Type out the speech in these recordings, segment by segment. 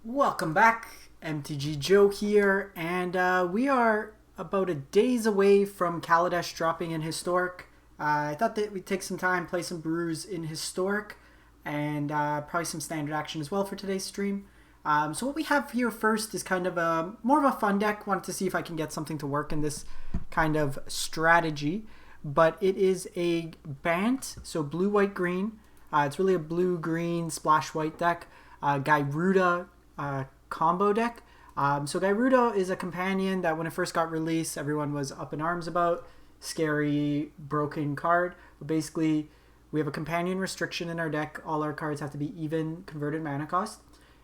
Welcome back, MTG Joe here, and we are about a days away from Kaladesh dropping in Historic. I thought that we'd take some time, play some brews in Historic, and probably some standard action as well for today's stream. So what we have here first is kind of a more of a fun deck. Wanted to see if I can get something to work in this kind of strategy, but it is a Bant, so blue, white, green. It's really a blue, green, splash white deck. Gyruda combo deck. So Gyruda is a companion that when it first got released, everyone was up in arms about. Scary, broken card. But basically, we have a companion restriction in our deck. All our cards have to be even converted mana cost.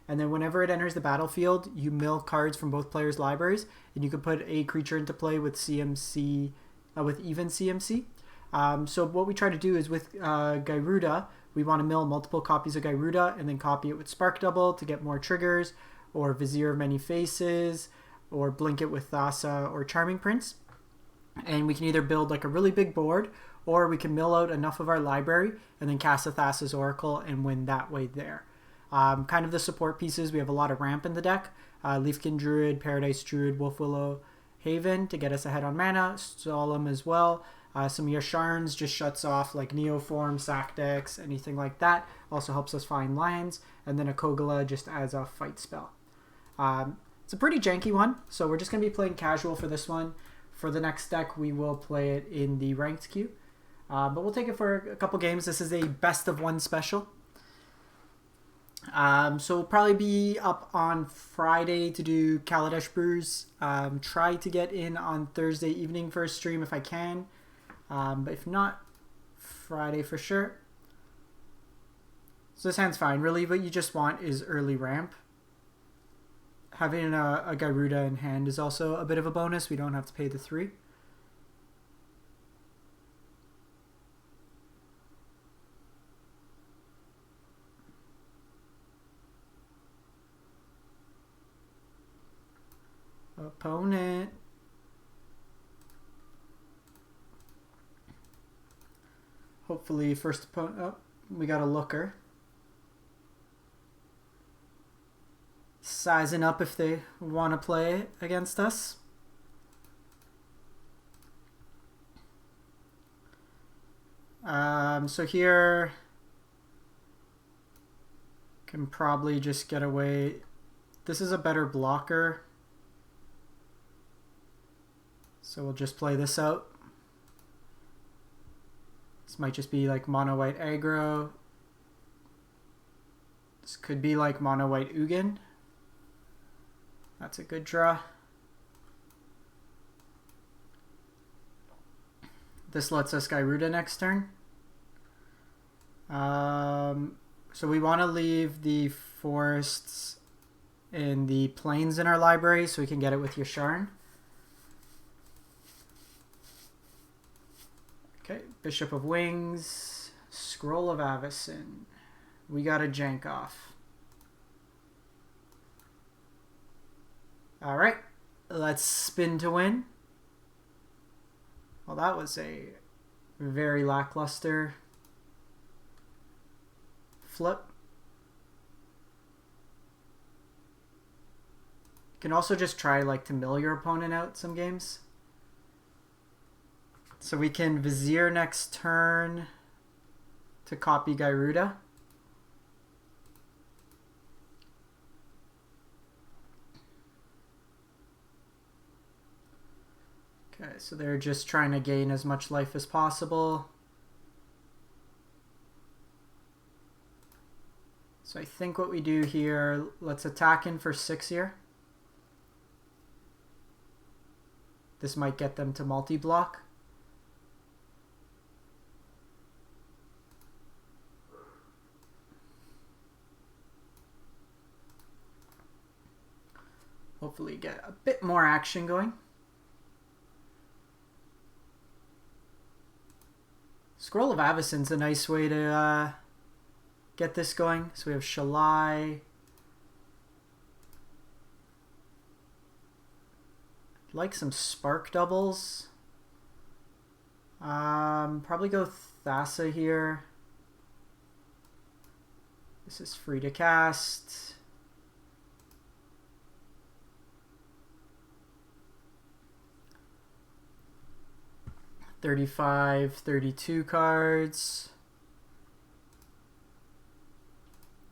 And then whenever it enters the battlefield, you mill cards from both players' libraries, and you can put a creature into play with CMC, with even CMC. So what we try to do is with Gyruda, we want to mill multiple copies of Gyruda and then copy it with Spark Double to get more triggers, or Vizier of Many Faces, or blink it with Thassa or Charming Prince. And we can either build like a really big board, or we can mill out enough of our library and then cast a Thassa's Oracle and win that way there. Kind of the support pieces, we have a lot of ramp in the deck. Leafkin Druid, Paradise Druid, Wolf Willow, Haven to get us ahead on mana, Solemn as well. Some Yasharns just shuts off like Neoform, Sack decks, anything like that. Also helps us find lands. And then a Kogala just adds a fight spell. It's a pretty janky one, so we're just going to be playing casual for this one. For the next deck, we will play it in the ranked queue. But we'll take it for a couple games. This is a best of one special. So we'll probably be up on Friday to do Kaladesh brews. Try to get in on Thursday evening for a stream if I can. But if not, Friday for sure. So this hand's fine. Really, what you just want is early ramp. Having a Gyruda in hand is also a bit of a bonus. We don't have to pay the 3. Opponent. Hopefully first opponent. Oh, we got a looker. Sizing up if they want to play against us. So here can probably just get away. This is a better blocker. So we'll just play this out. This might just be like mono white aggro. This could be like mono white Ugin. That's a good draw. This lets us Gyruda next turn. So we want to leave the forests and the plains in our library so we can get it with Yasharn. Okay, Bishop of Wings, Scroll of Avacyn. We got a jank off. Alright, let's spin to win. Well, that was a very lackluster flip. You can also just try like to mill your opponent out some games. So we can Vizier next turn to copy Gyruda. Okay, so they're just trying to gain as much life as possible. So I think what we do here, let's attack in for 6 here. This might get them to multi-block. Hopefully get a bit more action going. Scroll of Avacyn's a nice way to get this going. So we have Shalai. Like some spark doubles. Probably go Thassa here. This is free to cast. 35, 32 cards.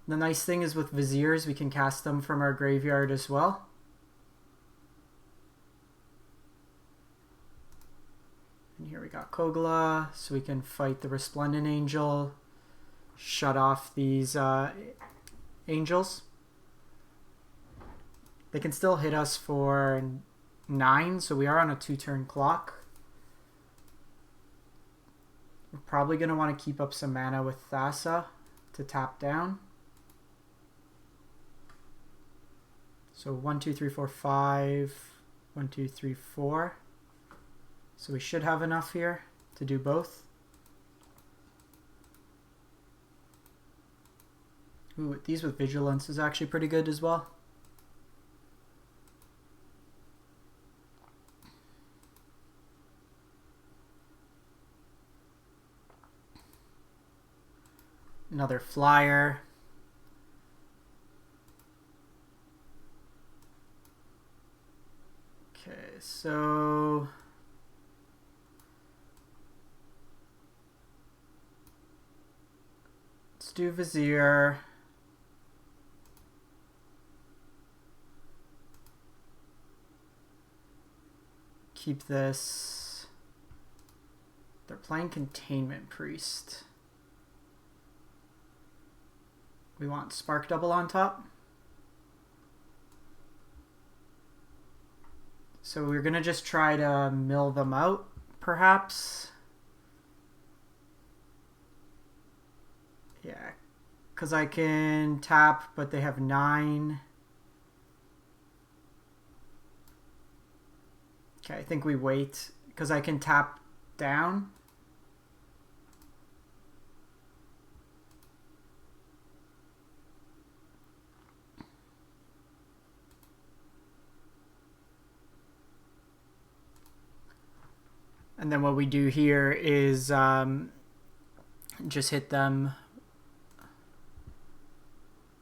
The nice thing is with Viziers, we can cast them from our graveyard as well. And here we got Kogla, so we can fight the Resplendent Angel, shut off these angels. They can still hit us for 9, so we are on a 2-turn clock. We're probably going to want to keep up some mana with Thassa to tap down. So 1, 2, 3, 4, 5, 1, 2, 3, 4. So we should have enough here to do both. Ooh, these with Vigilance is actually pretty good as well. Another flyer. Okay, so let's do Vizier. Keep this. They're playing Containment Priest. We want Spark Double on top. So we're going to just try to mill them out, perhaps. Yeah, because I can tap, but they have 9. Okay, I think we wait, because I can tap down. And then what we do here is just hit them.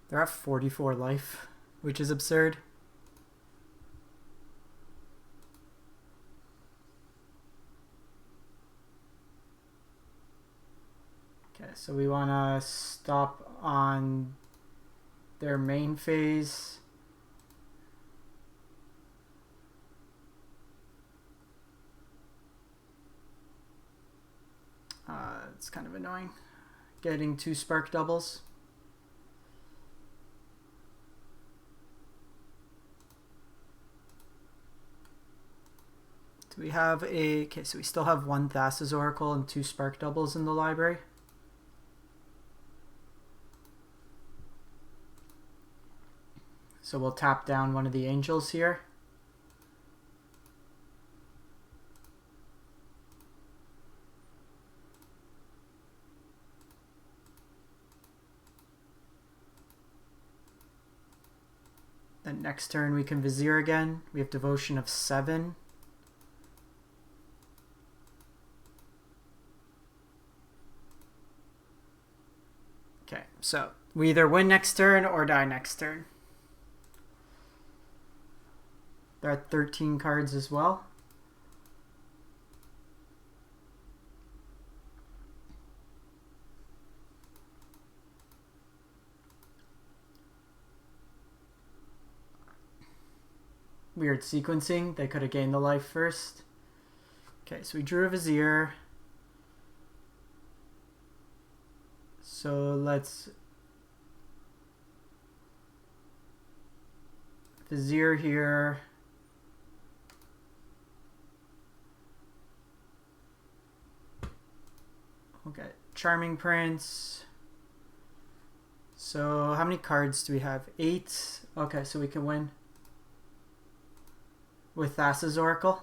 They're at 44 life, which is absurd. Okay, so we want to stop on their main phase. It's kind of annoying getting 2 spark doubles. Do we have a... Okay, so we still have 1 Thassa's Oracle and 2 spark doubles in the library. So we'll tap down one of the angels here. Then next turn we can Vizier again. We have Devotion of 7. Okay, so we either win next turn or die next turn. They're at 13 cards as well. Weird sequencing. They could have gained the life first. Okay, so we drew a Vizier. So let's Vizier here. Okay, Charming Prince. So how many cards do we have? 8. Okay, so we can win with Thassa's Oracle.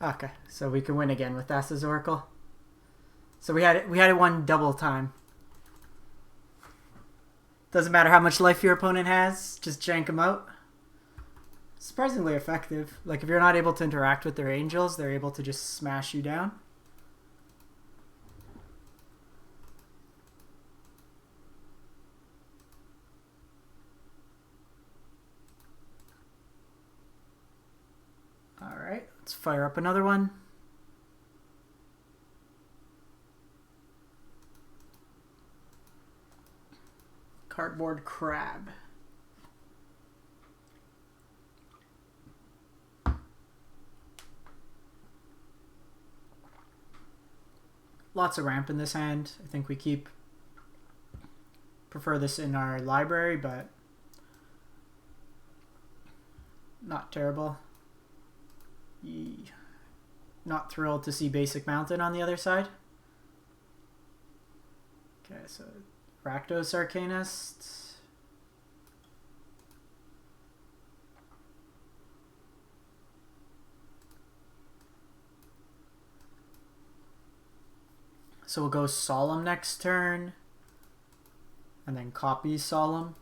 Okay, so we can win again with Thassa's Oracle. So we had it one double time. Doesn't matter how much life your opponent has, just jank them out. Surprisingly effective. Like if you're not able to interact with their angels, they're able to just smash you down. Alright, let's fire up another one. Cardboard crab. Lots of ramp in this hand. I think we prefer this in our library, but not terrible. Not thrilled to see Basic Mountain on the other side. Okay, so Rakdos Arcanist. So we'll go Solemn next turn. And then copy Solemn.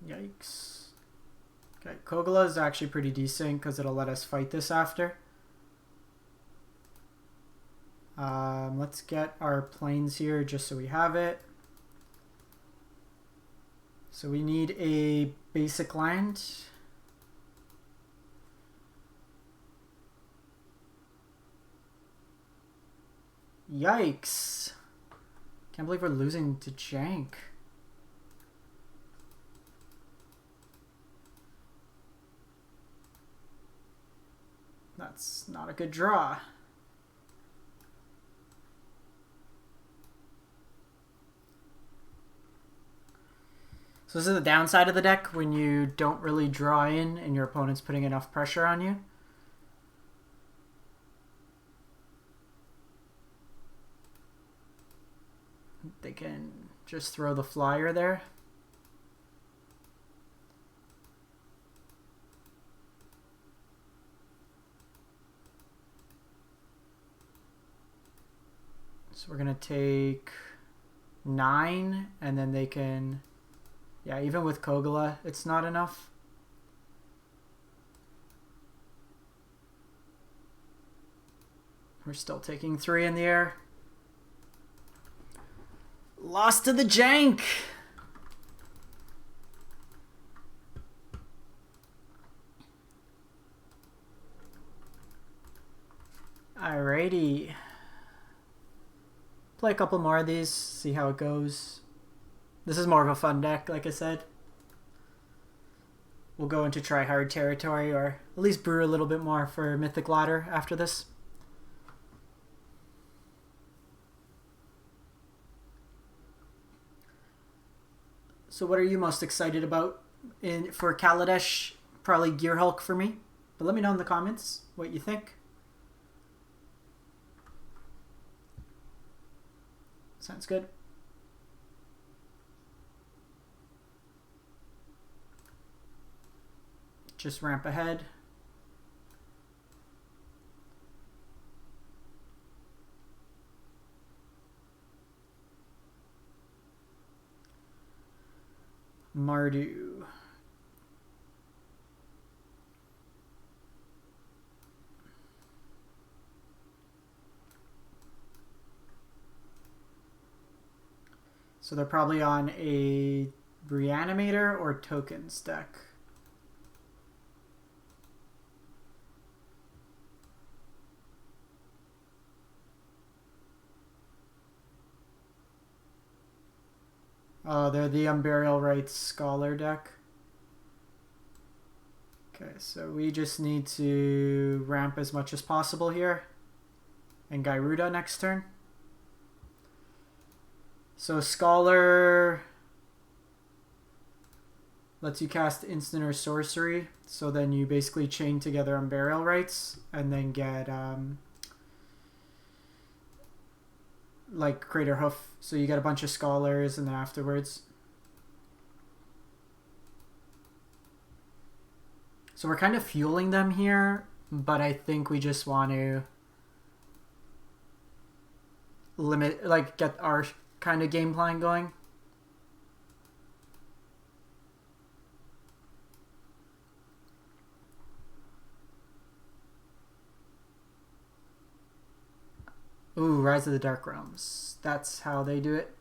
Yikes. Okay, Kogla is actually pretty decent because it'll let us fight this after. Let's get our planes here just so we have it. So we need a basic land. Yikes. Can't believe we're losing to jank. That's not a good draw. So this is the downside of the deck when you don't really draw in and your opponent's putting enough pressure on you. They can just throw the flyer there. So we're going to take 9 and then they can... Yeah, even with Kogla, it's not enough. We're still taking 3 in the air. Lost to the jank! Alrighty. Play a couple more of these, see how it goes. This is more of a fun deck, like I said. We'll go into try-hard territory, or at least brew a little bit more for Mythic Ladder after this. So what are you most excited about for Kaladesh? Probably Gear Hulk for me. But let me know in the comments what you think. Sounds good. Just ramp ahead. Mardu. So they're probably on a Reanimator or Tokens deck. Oh, they're the Unburial Rites Scholar deck. Okay, so we just need to ramp as much as possible here. And Gyruda next turn. So Scholar lets you cast instant or sorcery. So then you basically chain together Unburial Rites and then get like Crater Hoof. So you get a bunch of Scholars and then afterwards. So we're kind of fueling them here, but I think we just want to limit, like, get our kind of game plan going. Ooh, Rise of the Dark Realms. That's how they do it.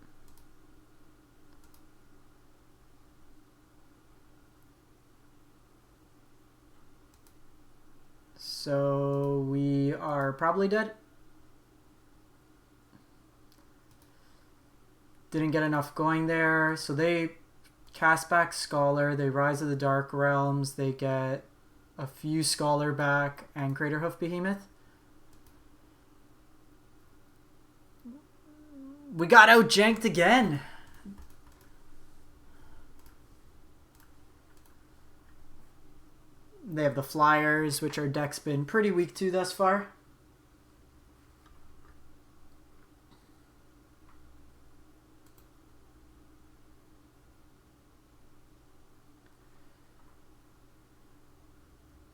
So we are probably dead. Didn't get enough going there. So they cast back Scholar. They Rise of the Dark Realms. They get a few Scholar back and Craterhoof Behemoth. We got out janked again. They have the Flyers, which our deck's been pretty weak to thus far.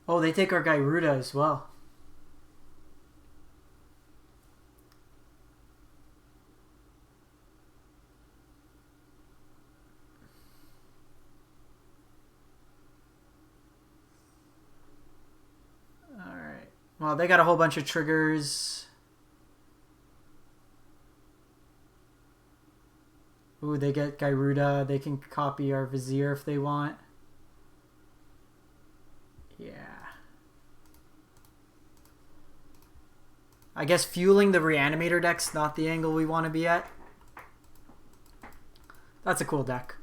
Oh, they take our Gyruda as well. Alright. Well, they got a whole bunch of triggers. Ooh, they get Gyruda. They can copy our Vizier if they want. Yeah. I guess fueling the Reanimator deck's not the angle we want to be at. That's a cool deck.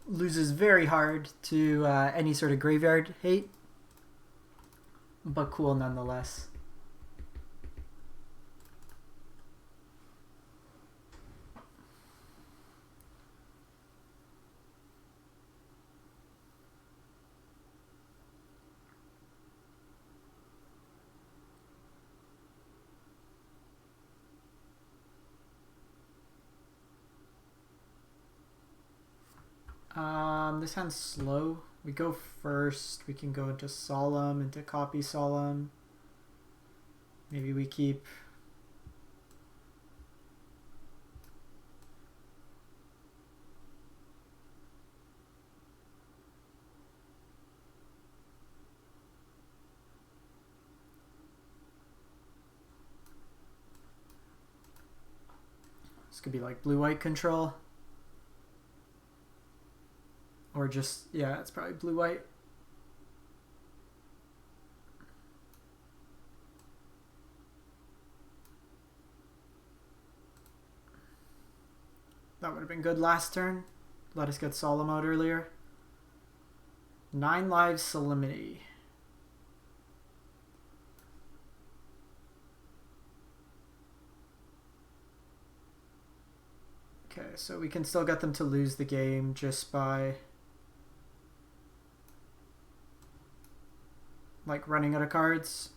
Loses very hard to any sort of graveyard hate, but cool nonetheless. This hand's slow. We go first. We can go into Solemn, into Copy Solemn. Maybe we keep... This could be like blue-white control. Or just, yeah, it's probably blue-white. That would have been good last turn. Let us get Solemn out earlier. 9 lives Solemnity. Okay, so we can still get them to lose the game just by... like running out of cards.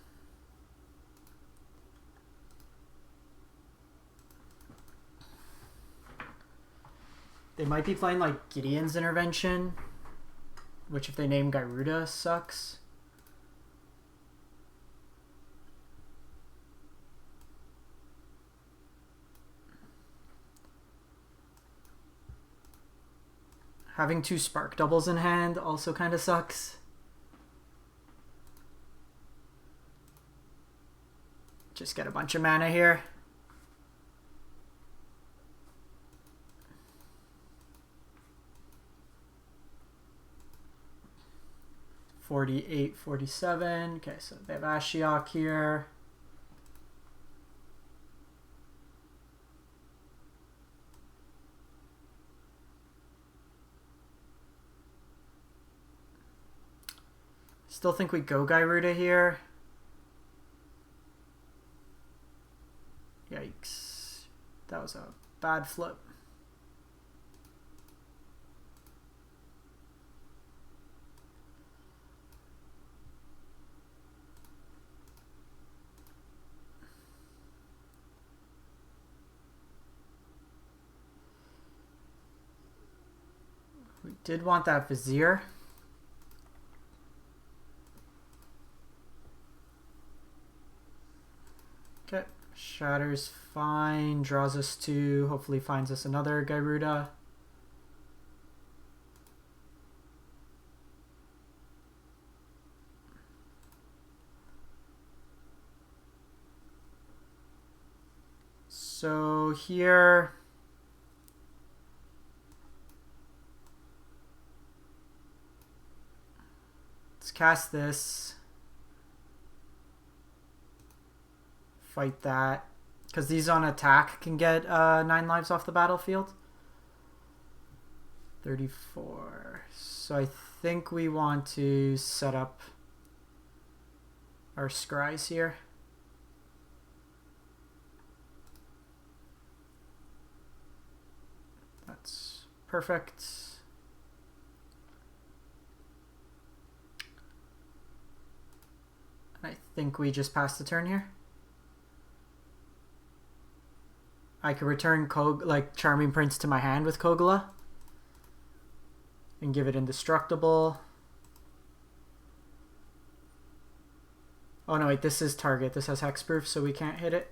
They might be playing like Gideon's Intervention, which if they name Gyruda sucks. Having 2 Spark Doubles in hand also kind of sucks. Just get a bunch of mana here. $48, $47. Okay, so they have Ashiok here. Still think we go Gyruda here. Yikes. That was a bad flip. We Did want that Vizier. Okay, Shatter's fine. Draws us 2. Hopefully finds us another Gyruda. So here, let's cast this, fight that, because these on attack can get 9 lives off the battlefield. 34. So I think we want to set up our scries here. That's perfect. I think we just passed the turn here. I could return Charming Prince to my hand with Kogla and give it indestructible. Oh no, wait, this is target. This has hexproof, so we can't hit it.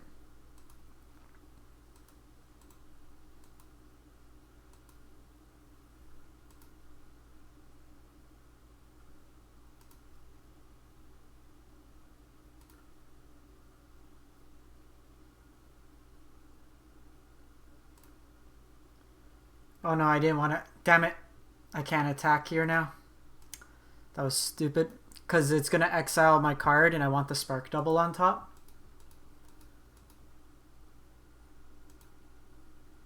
Oh no, I didn't want to. Damn it. I can't attack here now. That was stupid. Because it's going to exile my card and I want the Spark Double on top.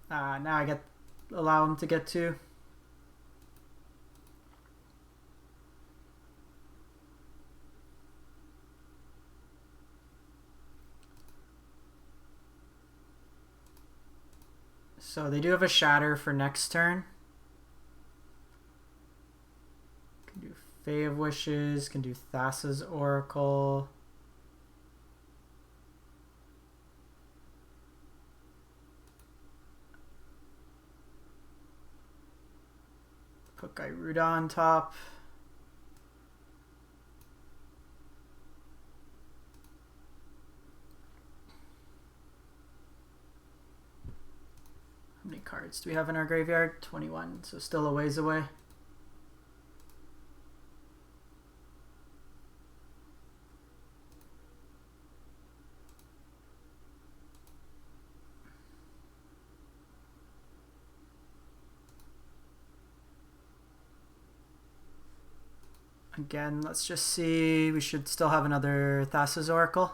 Now I allow him to get 2. So they do have a Shatter for next turn. Can do Fae of Wishes, can do Thassa's Oracle. Put Gyruda on top. How many cards do we have in our graveyard? 21, so still a ways away. Again, let's just see. We should still have another Thassa's Oracle.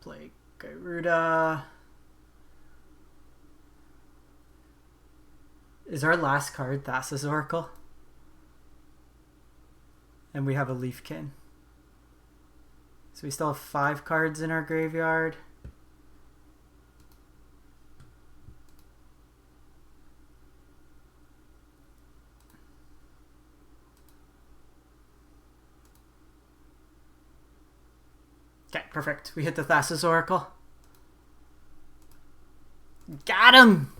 Play Gyruda. Is our last card Thassa's Oracle? And we have a Leafkin. So we still have 5 cards in our graveyard. Okay, perfect. We hit the Thassa's Oracle. Got him!